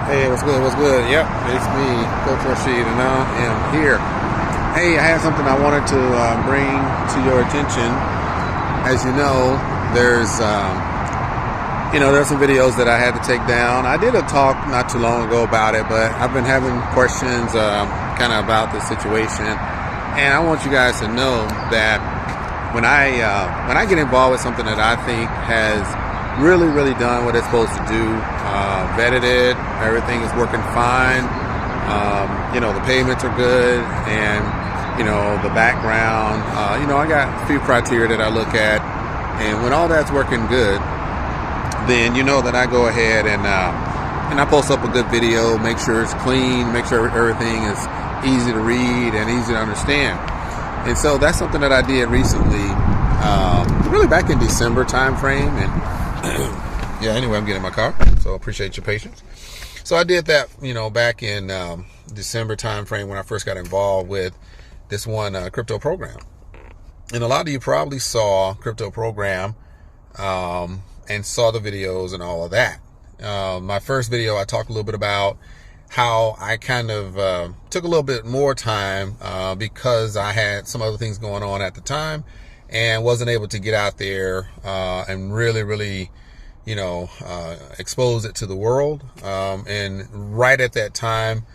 Hey, what's good? What's good? Yep, it's me, Coach Rashid, and I am here. Hey, I had something I wanted to bring to your attention. As you know, there's some videos that I had to take down. I did a talk not too long ago about it, but I've been having questions kind of about the situation, and I want you guys to know that when I get involved with something that I think has really done what it's supposed to do, vetted it, everything is working fine, the payments are good, and the background, I got a few criteria that I look at, and when all that's working good, then that I go ahead and I post up a good video, make sure it's clean, make sure everything is easy to read and easy to understand. And so that's something that I did recently, really back in December time frame. And yeah, anyway, I'm getting in my car, so appreciate your patience. So I did that, back in December time frame when I first got involved with this one crypto program. And a lot of you probably saw crypto program and saw the videos and all of that. My first video, I talked a little bit about how I kind of took a little bit more time because I had some other things going on at the time and wasn't able to get out there and really expose it to the world. And right at that time,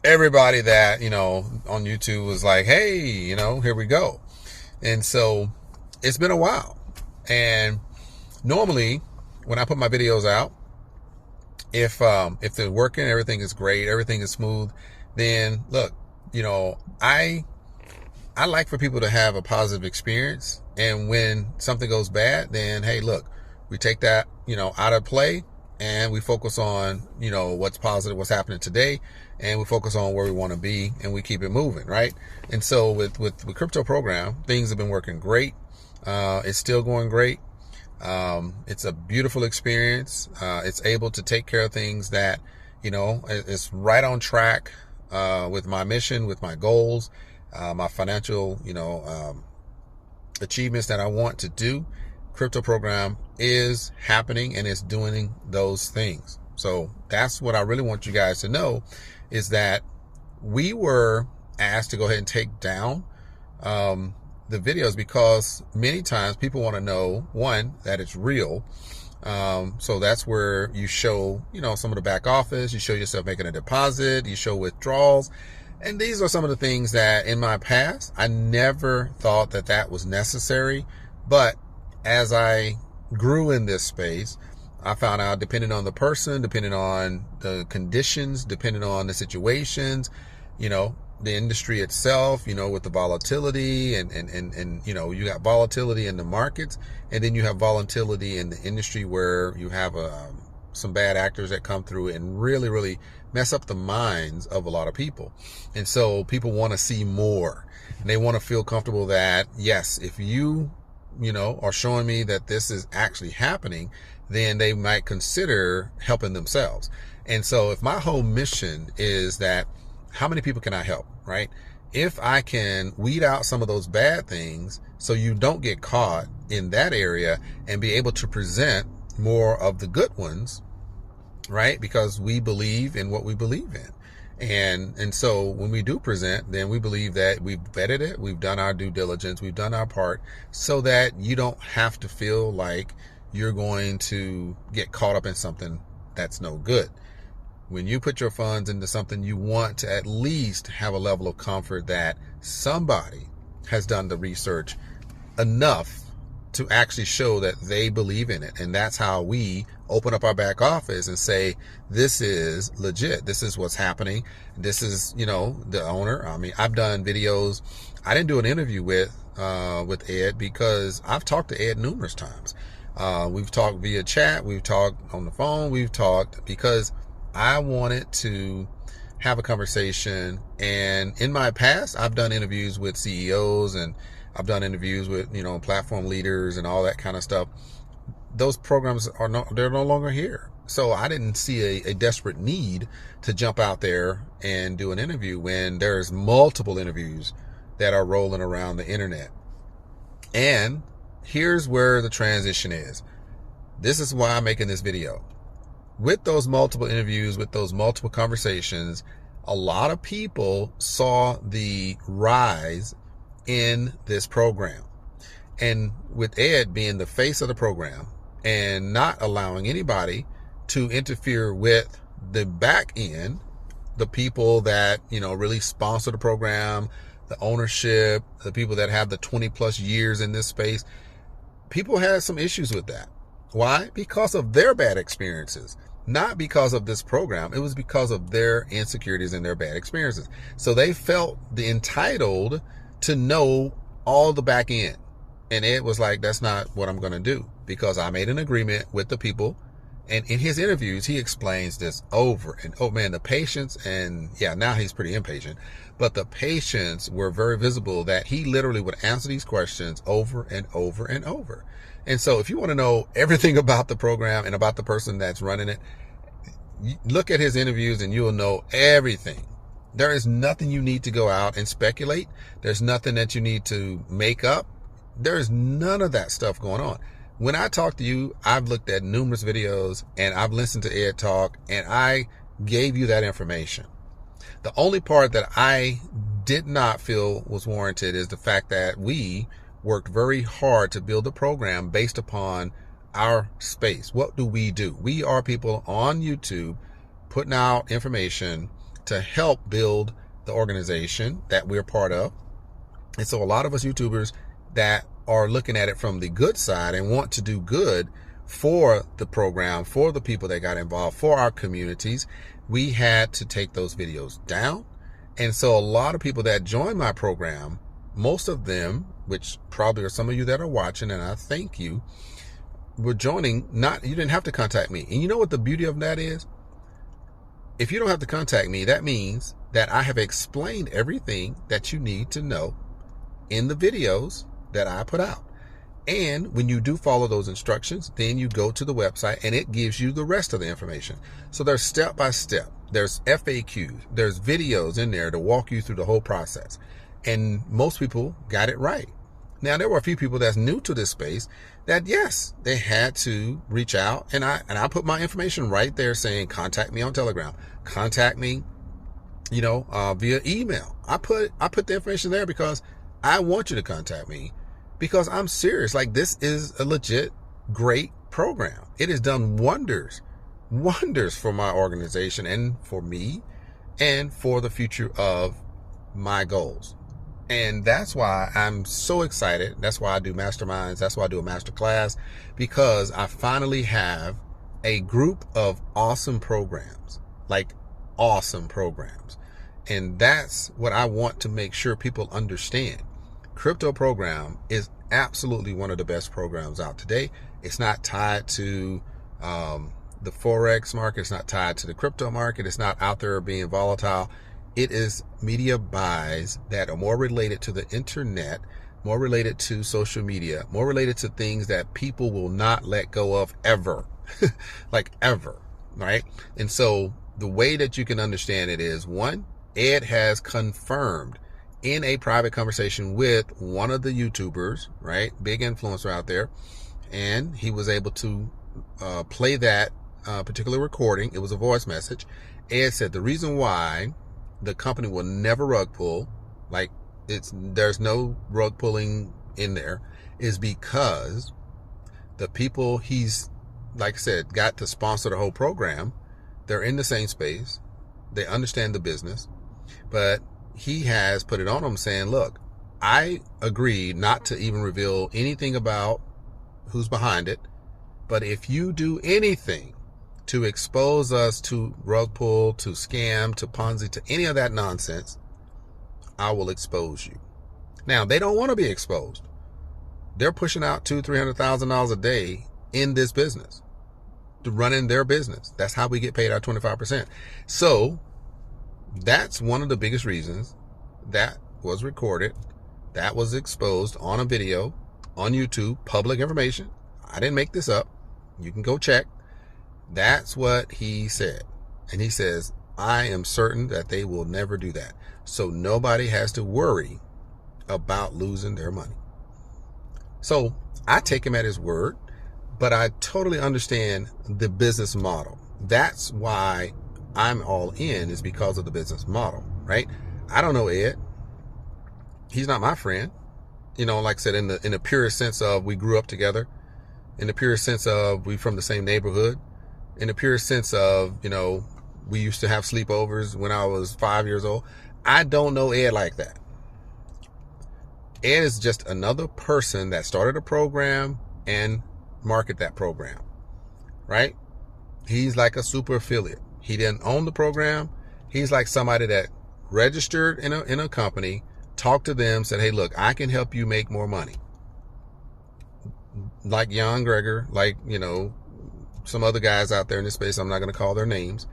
everybody that, on YouTube was like, hey, here we go. And so it's been a while. And normally when I put my videos out, if they're working, everything is great, everything is smooth, then look, I like for people to have a positive experience. And when something goes bad, then, hey, look, we take that, out of play and we focus on, what's positive, what's happening today. And we focus on where we want to be and we keep it moving. Right. And so with crypto program, things have been working great. It's still going great. It's a beautiful experience. It's able to take care of things that, it's right on track, with my mission, with my goals, my financial, achievements that I want to do. Crypto program is happening and it's doing those things. So that's what I really want you guys to know, is that we were asked to go ahead and take down, the videos because many times people want to know, one, that it's real. So that's where you show, some of the back office, you show yourself making a deposit, you show withdrawals. And these are some of the things that in my past, I never thought that was necessary. But as I grew in this space, I found out, depending on the person, depending on the conditions, depending on the situations, the industry itself, with the volatility and you got volatility in the markets, and then you have volatility in the industry where you have some bad actors that come through and really mess up the minds of a lot of people. And so people want to see more, and they want to feel comfortable that, yes, if you are showing me that this is actually happening, then they might consider helping themselves. And so if my whole mission is that, how many people can I help, right? If I can weed out some of those bad things so you don't get caught in that area and be able to present more of the good ones, right? Because we believe in what we believe in. And so when we do present, then we believe that we've vetted it, we've done our due diligence, we've done our part, so that you don't have to feel like you're going to get caught up in something that's no good. When you put your funds into something, you want to at least have a level of comfort that somebody has done the research enough to actually show that they believe in it. And that's how we open up our back office and say, this is legit. This is what's happening. This is, the owner. I mean, I've done videos. I didn't do an interview with Ed because I've talked to Ed numerous times. We've talked via chat. We've talked on the phone. We've talked because I wanted to have a conversation. And in my past, I've done interviews with CEOs and I've done interviews with, platform leaders and all that kind of stuff. Those programs they're no longer here. So I didn't see a desperate need to jump out there and do an interview when there's multiple interviews that are rolling around the internet. And here's where the transition is. This is why I'm making this video. with those multiple interviews, with those multiple conversations, a lot of people saw the rise in this program. And with Ed being the face of the program and not allowing anybody to interfere with the back end, the people that, really sponsor the program, the ownership, the people that have the 20 plus years in this space, people had some issues with that. Why? Because of their bad experiences, not because of this program. It was because of their insecurities and their bad experiences. So they felt entitled to know all the back end. And Ed was like, that's not what I'm going to do, because I made an agreement with the people. And in his interviews, he explains this over and over. Man, the patience, and now he's pretty impatient, but the patience were very visible, that he literally would answer these questions over and over and over. And so if you want to know everything about the program and about the person that's running it, look at his interviews and you'll know everything. There is nothing you need to go out and speculate. There's nothing that you need to make up. There's none of that stuff going on. When I talk to you, I've looked at numerous videos and I've listened to Ed talk, and I gave you that information. The only part that I did not feel was warranted is the fact that we worked very hard to build a program based upon our space. What do? We are people on YouTube putting out information to help build the organization that we're part of. And so a lot of us YouTubers that are looking at it from the good side and want to do good for the program, for the people that got involved, for our communities, we had to take those videos down. And so a lot of people that joined my program, most of them, which probably are some of you that are watching, and I thank you, were joining. You didn't have to contact me. And you know what the beauty of that is? If you don't have to contact me, that means that I have explained everything that you need to know in the videos that I put out. And when you do follow those instructions, then you go to the website and it gives you the rest of the information. So there's step by step, there's FAQs, there's videos in there to walk you through the whole process. And most people got it right. Now, there were a few people that's new to this space that, yes, they had to reach out, and I put my information right there saying, contact me on Telegram, contact me, via email. I put the information there because I want you to contact me, because I'm serious. Like, this is a legit great program. It has done wonders for my organization and for me and for the future of my goals. And that's why I'm so excited. That's why I do masterminds. That's why I do a master class, because I finally have a group of awesome programs, like awesome programs. And that's what I want to make sure people understand. Crypto program is absolutely one of the best programs out today. It's not tied to the Forex market. It's not tied to the crypto market. It's not out there being volatile. It is media buys that are more related to the internet, more related to social media, more related to things that people will not let go of ever, like ever, right? And so the way that you can understand it is, one, Ed has confirmed in a private conversation with one of the YouTubers, right? Big influencer out there. And he was able to play that particular recording. It was a voice message. Ed said the reason why the company will never rug pull, like there's no rug pulling in there, is because the people he's, like I said, got to sponsor the whole program, they're in the same space. They understand the business, but he has put it on them saying, look, I agree not to even reveal anything about who's behind it. But if you do anything to expose us to rug pull, to scam, to Ponzi, to any of that nonsense, I will expose you. Now, they don't want to be exposed. They're pushing out $200,000-$300,000 a day in this business, to running their business. That's how we get paid our 25%. So that's one of the biggest reasons that was recorded, that was exposed on a video on YouTube, public information. I didn't make this up. You can go check. That's what he said. And he says, I am certain that they will never do that. So nobody has to worry about losing their money. So I take him at his word, but I totally understand the business model. that's why I'm all in, is because of the business model, right? I don't know Ed. He's not my friend. Like I said, in the purest sense of we grew up together, in the purest sense of we from the same neighborhood, in the purest sense of, we used to have sleepovers when I was 5 years old. I don't know Ed like that. Ed is just another person that started a program and market that program, right? He's like a super affiliate. He didn't own the program. He's like somebody that registered in a company, talked to them, said, hey, look, I can help you make more money. Like Jan Greger, like, some other guys out there in this space, I'm not going to call their names.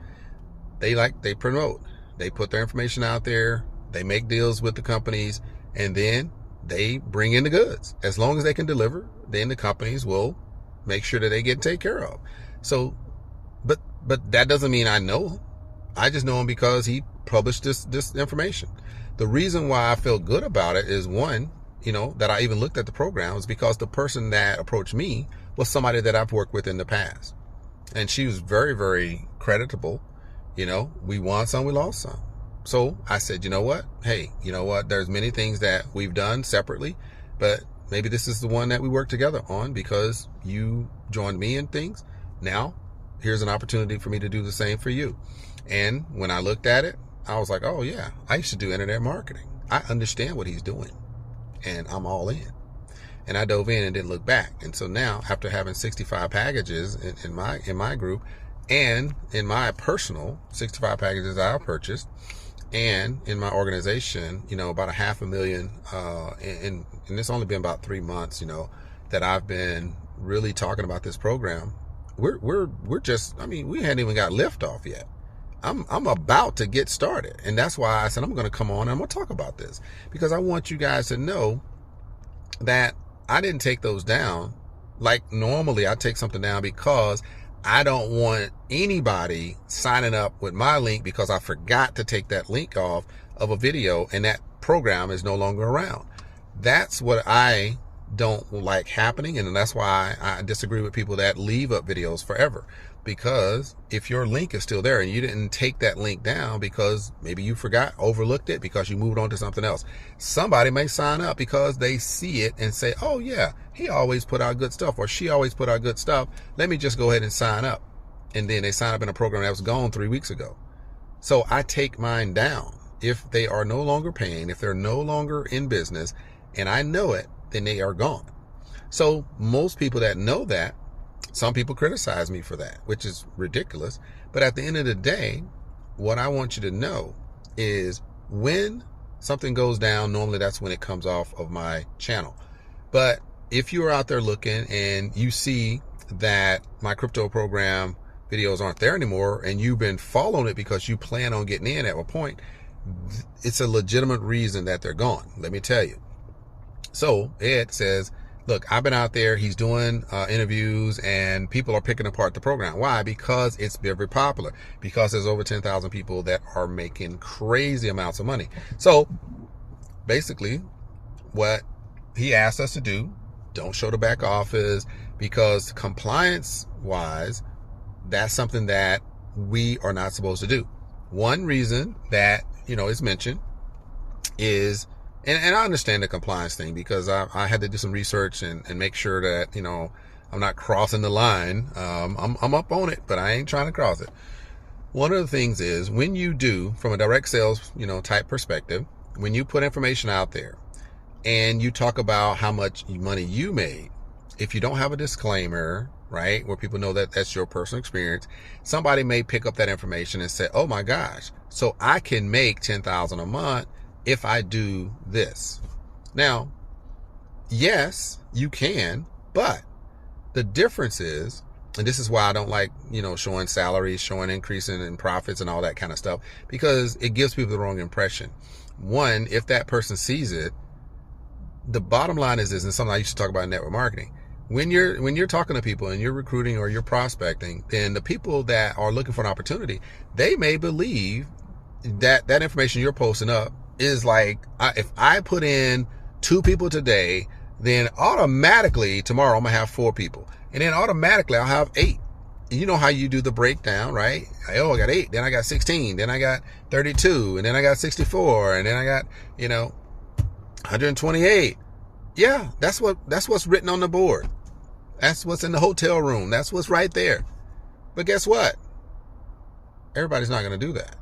They promote. They put their information out there. They make deals with the companies, and then they bring in the goods. As long as they can deliver, then the companies will make sure that they get taken care of. So, but that doesn't mean I know him. I just know him because he published this information. The reason why I feel good about it is, one, that I even looked at the program was because the person that approached me was somebody that I've worked with in the past. And she was very, very creditable. We won some, we lost some. So I said, you know what? Hey, there's many things that we've done separately, but maybe this is the one that we work together on because you joined me in things. Now, here's an opportunity for me to do the same for you. And when I looked at it, I was like, oh yeah, I used to do internet marketing. I understand what he's doing, and I'm all in. And I dove in and didn't look back. And so now, after having 65 packages in my group, and in my personal 65 packages I purchased, and in my organization, about $500,000, and it's only been about 3 months, that I've been really talking about this program. We're just, we hadn't even got liftoff yet. I'm about to get started. And that's why I said I'm going to come on and I'm going to talk about this, because I want you guys to know that I didn't take those down. Like normally I take something down because I don't want anybody signing up with my link because I forgot to take that link off of a video and that program is no longer around. That's what I don't like happening. And that's why I disagree with people that leave up videos forever. Because if your link is still there and you didn't take that link down because maybe you forgot, overlooked it because you moved on to something else, somebody may sign up because they see it and say, oh yeah, he always put out good stuff, or she always put out good stuff. Let me just go ahead and sign up. And then they sign up in a program that was gone 3 weeks ago. So I take mine down. If they are no longer paying, if they're no longer in business, and I know it, then they are gone. So most people that know that, some people criticize me for that, which is ridiculous. But at the end of the day, what I want you to know is when something goes down, normally that's when it comes off of my channel. But if you're out there looking and you see that my crypto program videos aren't there anymore and you've been following it because you plan on getting in at a point, it's a legitimate reason that they're gone. Let me tell you. So Ed says, look, I've been out there, he's doing interviews and people are picking apart the program. Why? Because it's very popular. Because there's over 10,000 people that are making crazy amounts of money. So basically what he asked us to do, don't show the back office, because compliance wise, that's something that we are not supposed to do. One reason that, is mentioned is, and I understand the compliance thing because I had to do some research and make sure that, I'm not crossing the line. I'm up on it, but I ain't trying to cross it. One of the things is when you do, from a direct sales, type perspective, when you put information out there and you talk about how much money you made, if you don't have a disclaimer, right, where people know that that's your personal experience, somebody may pick up that information and say, oh my gosh, so I can make $10,000 a month if I do this. Now, yes, you can, but the difference is, and this is why I don't like, showing salaries, showing increasing in profits and all that kind of stuff, because it gives people the wrong impression. One, if that person sees it, the bottom line is this, and something I used to talk about in network marketing. When you're talking to people and you're recruiting or you're prospecting, then the people that are looking for an opportunity, they may believe that that information you're posting up is like, if I put in 2 people today, then automatically tomorrow I'm gonna have 4 people, and then automatically I'll have 8. you know how you do the breakdown, right? Oh, I got 8, then I got 16, then I got 32, and then I got 64, and then I got, 128. Yeah, that's what's written on the board. That's what's in the hotel room. That's what's right there. But guess what? Everybody's not going to do that.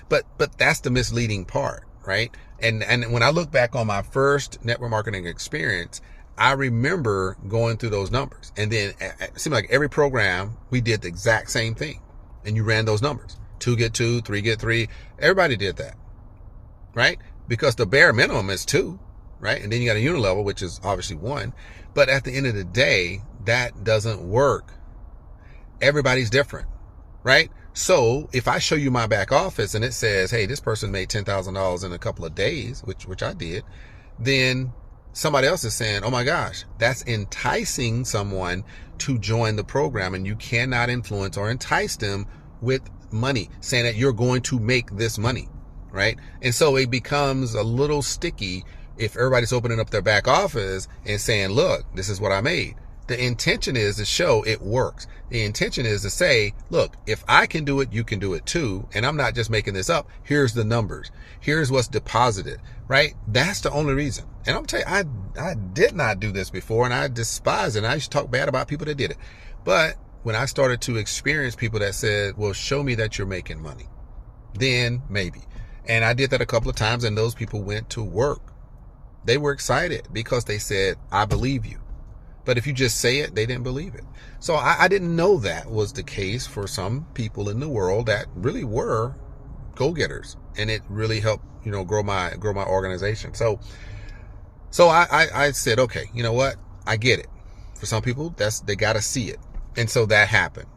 But that's the misleading part, right? And when I look back on my first network marketing experience, I remember going through those numbers. And then it seemed like every program, we did the exact same thing. And you ran those numbers. 2 get 2, 3 get 3. Everybody did that, right? Because the bare minimum is 2, right? And then you got a unit level, which is obviously 1. But at the end of the day, that doesn't work. Everybody's different, right? So if I show you my back office and it says, hey, this person made $10,000 in a couple of days, which I did, then somebody else is saying, oh my gosh, that's enticing someone to join the program, and you cannot influence or entice them with money, saying that you're going to make this money, right? And so it becomes a little sticky if everybody's opening up their back office and saying, look, this is what I made. The intention is to show it works. The intention is to say, look, if I can do it, you can do it too. And I'm not just making this up. Here's the numbers. Here's what's deposited, right? That's the only reason. And I'm telling you, I did not do this before, and I despise it. And I used to talk bad about people that did it. But when I started to experience people that said, well, show me that you're making money, then maybe. And I did that a couple of times, and those people went to work. They were excited because they said, I believe you. But if you just say it, they didn't believe it. So I didn't know that was the case for some people in the world that really were go-getters, and it really helped, grow my organization. So I said, okay, you know what? I get it. For some people, they got to see it. And so that happened.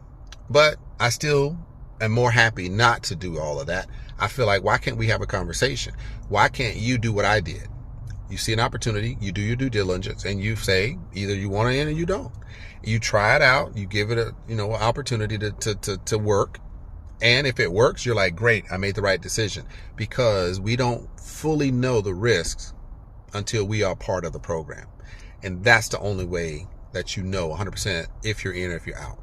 But I still am more happy not to do all of that. I feel like, why can't we have a conversation? Why can't you do what I did? You see an opportunity, you do your due diligence, and you say either you want to in or you don't. You try it out, you give it an opportunity to work. And if it works, you're like, great, I made the right decision. Because we don't fully know the risks until we are part of the program. And that's the only way that you know 100% if you're in or if you're out.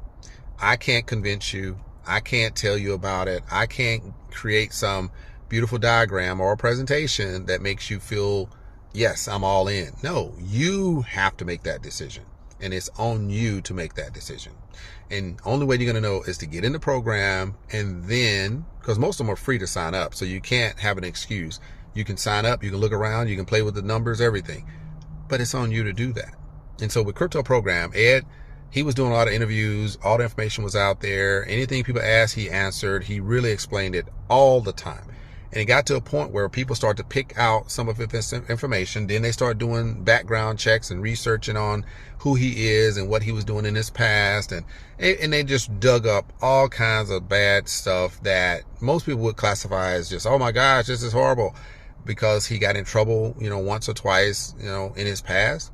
I can't convince you. I can't tell you about it. I can't create some beautiful diagram or a presentation that makes you feel, yes, I'm all in. No, you have to make that decision. And it's on you to make that decision. And only way you're going to know is to get in the program, and then, because most of them are free to sign up, so you can't have an excuse. You can sign up, you can look around, you can play with the numbers, everything. But it's on you to do that. And so with Crypto Program, Ed, he was doing a lot of interviews. All the information was out there. Anything people asked, he answered. He really explained it all the time. And it got to a point where people started to pick out some of this information. Then they started doing background checks and researching on who he is and what he was doing in his past. And they just dug up all kinds of bad stuff that most people would classify as just, oh my gosh, this is horrible, because he got in trouble, once or twice, in his past.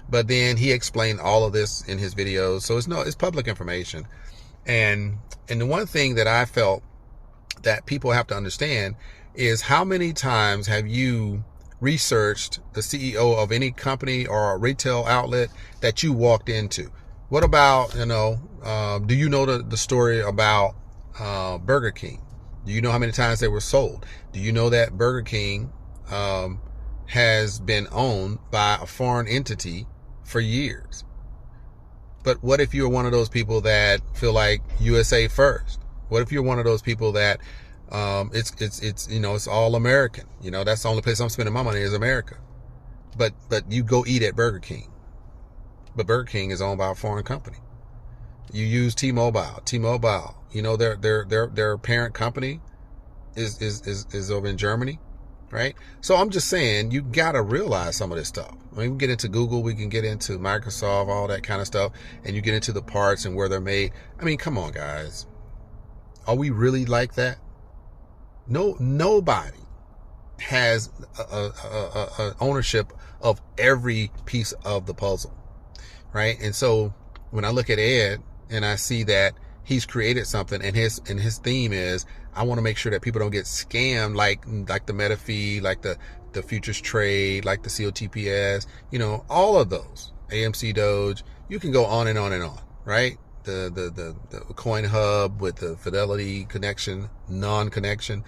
But then he explained all of this in his videos. So it's public information. And the one thing that I felt that people have to understand is, how many times have you researched the CEO of any company or a retail outlet that you walked into? What about, do you know the story about Burger King? Do you know how many times they were sold? Do you know that Burger King has been owned by a foreign entity for years? But what if you're one of those people that feel like USA first? What if you're one of those people that it's all American? That's the only place I'm spending my money is America. But you go eat at Burger King. But Burger King is owned by a foreign company. You use T-Mobile. T-Mobile, their parent company is over in Germany, right? So I'm just saying, you gotta realize some of this stuff. We can get into Google, we can get into Microsoft, all that kind of stuff, and you get into the parts and where they're made. Come on, guys. Are we really like that? No, nobody has a ownership of every piece of the puzzle, right? And so when I look at Ed and I see that he's created something, and his theme is, I want to make sure that people don't get scammed like the MetaFi, like the futures trade, like the COTPS, all of those, AMC Doge. You can go on and on and on, right? the coin hub with the fidelity connection, non-connection.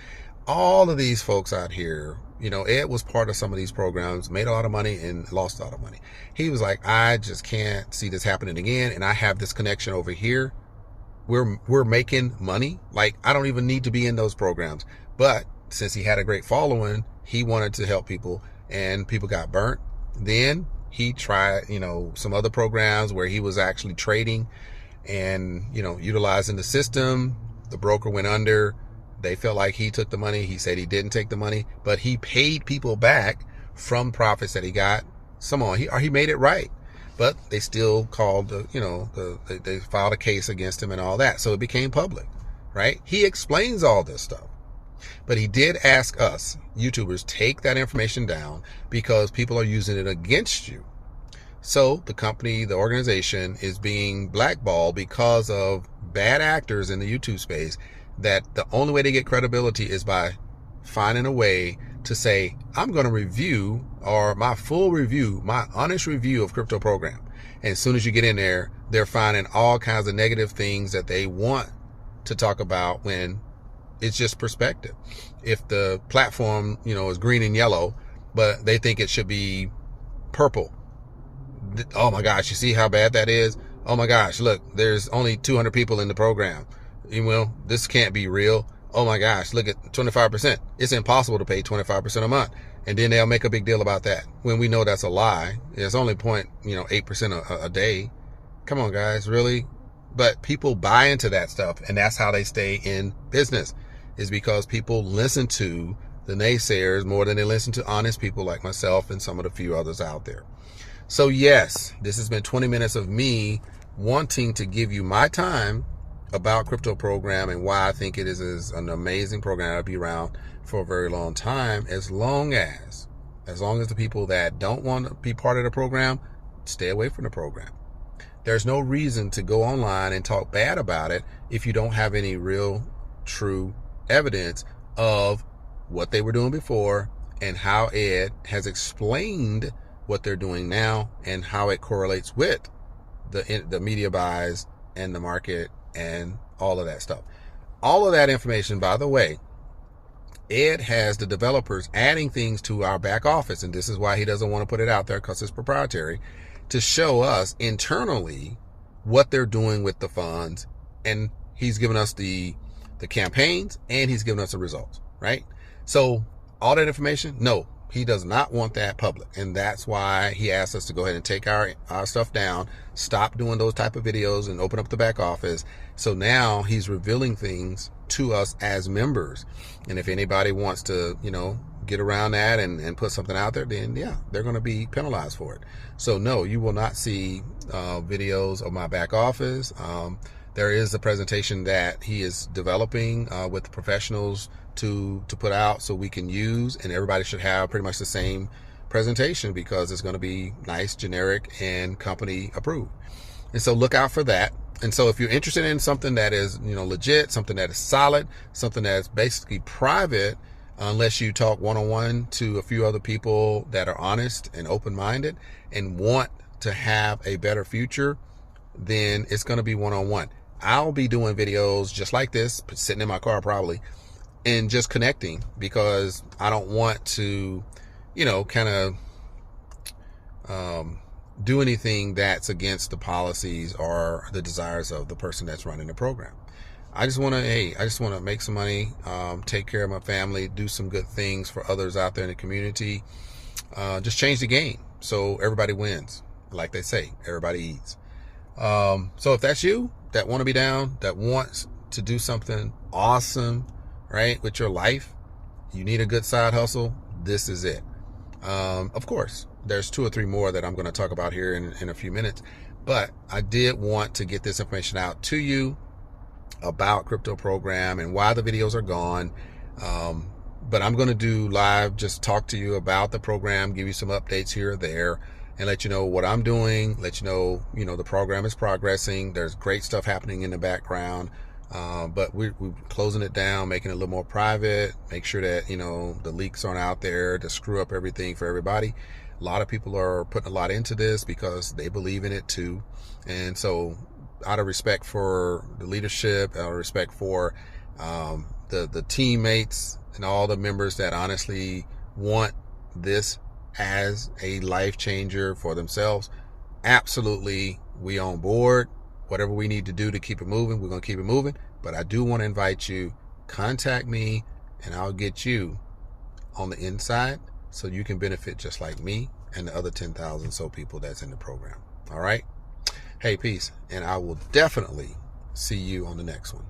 All of these folks out here, Ed was part of some of these programs, made a lot of money and lost a lot of money. He was like, I just can't see this happening again. And I have this connection over here. We're making money. Like, I don't even need to be in those programs. But since he had a great following, he wanted to help people, and people got burnt. Then he tried, some other programs where he was actually trading and, utilizing the system. The broker went under. They felt like he took the money. He said he didn't take the money, but he paid people back from profits that he got. He made it right. But they still called, they filed a case against him and all that. So it became public, right? He explains all this stuff. But he did ask us, YouTubers, take that information down because people are using it against you. So the company, the organization is being blackballed because of bad actors in the YouTube space, that the only way to get credibility is by finding a way to say, I'm going to review, or my full review, my honest review of crypto program. And as soon as you get in there, they're finding all kinds of negative things that they want to talk about, when it's just perspective. If the platform, is green and yellow, but they think it should be purple. Oh my gosh, you see how bad that is? Oh my gosh, look, there's only 200 people in the program. This can't be real. Oh my gosh, look at 25%. It's impossible to pay 25% a month. And then they'll make a big deal about that, when we know that's a lie. It's only 8% a day. Come on, guys, really? But people buy into that stuff, and that's how they stay in business, is because people listen to the naysayers more than they listen to honest people like myself and some of the few others out there. So yes, this has been 20 minutes of me wanting to give you my time about crypto program and why I think it is an amazing program that'll be around for a very long time, as long as the people that don't want to be part of the program stay away from the program. There's no reason to go online and talk bad about it if you don't have any real, true evidence of what they were doing before and how Ed has explained what they're doing now and how it correlates with the media buys and the market and all of that stuff. All of that information, by the way, Ed has the developers adding things to our back office, and this is why he doesn't want to put it out there, because it's proprietary, to show us internally what they're doing with the funds. And he's given us the campaigns, and he's given us the results, right? So all that information, no, he does not want that public. And that's why he asked us to go ahead and take our stuff down, stop doing those type of videos, and open up the back office. So now he's revealing things to us as members. And if anybody wants to, get around that and put something out there, then yeah, they're going to be penalized for it. So no, you will not see videos of my back office. There is a presentation that he is developing with professionals to put out so we can use, and everybody should have pretty much the same presentation because it's going to be nice, generic, and company approved. And so look out for that. And so if you're interested in something that is, legit, something that is solid, something that's basically private, unless you talk one-on-one to a few other people that are honest and open-minded and want to have a better future, then it's going to be one-on-one. I'll be doing videos just like this, sitting in my car probably, and just connecting, because I don't want to, do anything that's against the policies or the desires of the person that's running the program. I just want to make some money, take care of my family, do some good things for others out there in the community, just change the game so everybody wins. Like they say, everybody eats. So if that's you that want to be down, that wants to do something awesome, right, with your life, you need a good side hustle, this is it. Of course, there's 2 or 3 more that I'm going to talk about here in a few minutes, but I did want to get this information out to you about crypto program and why the videos are gone. But I'm going to do live, just talk to you about the program, give you some updates here or there, and let you know what I'm doing, let you know, the program is progressing. There's great stuff happening in the background. But we're closing it down, making it a little more private, make sure that, the leaks aren't out there to screw up everything for everybody. A lot of people are putting a lot into this because they believe in it too. And so out of respect for the leadership, out of respect for the teammates and all the members that honestly want this as a life changer for themselves, absolutely, we on board. Whatever we need to do to keep it moving, we're going to keep it moving. But I do want to invite you, contact me, and I'll get you on the inside so you can benefit just like me and the other 10,000 so people that's in the program. All right? Hey, peace. And I will definitely see you on the next one.